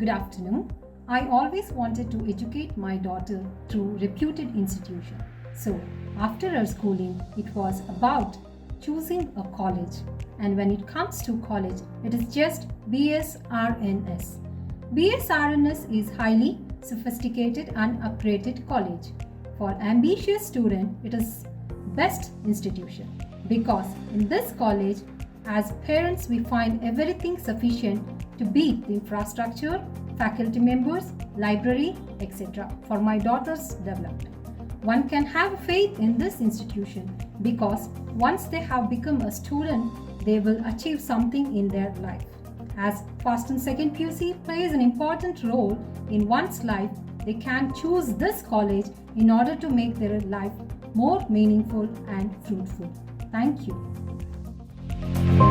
Good afternoon. I always wanted to educate my daughter through reputed institution. So, after her schooling, it was about choosing a college. And when it comes to college, it is just BSRNS. BSRNS is highly sophisticated and upgraded college. For ambitious student, it is best institution because in this college, as parents, we find everything sufficient to beat the infrastructure, faculty members, library, etc. for my daughter's development. One can have faith in this institution because once they have become a student, they will achieve something in their life. As first and second PUC plays an important role in one's life, they can choose this college in order to make their life more meaningful and fruitful. Thank you.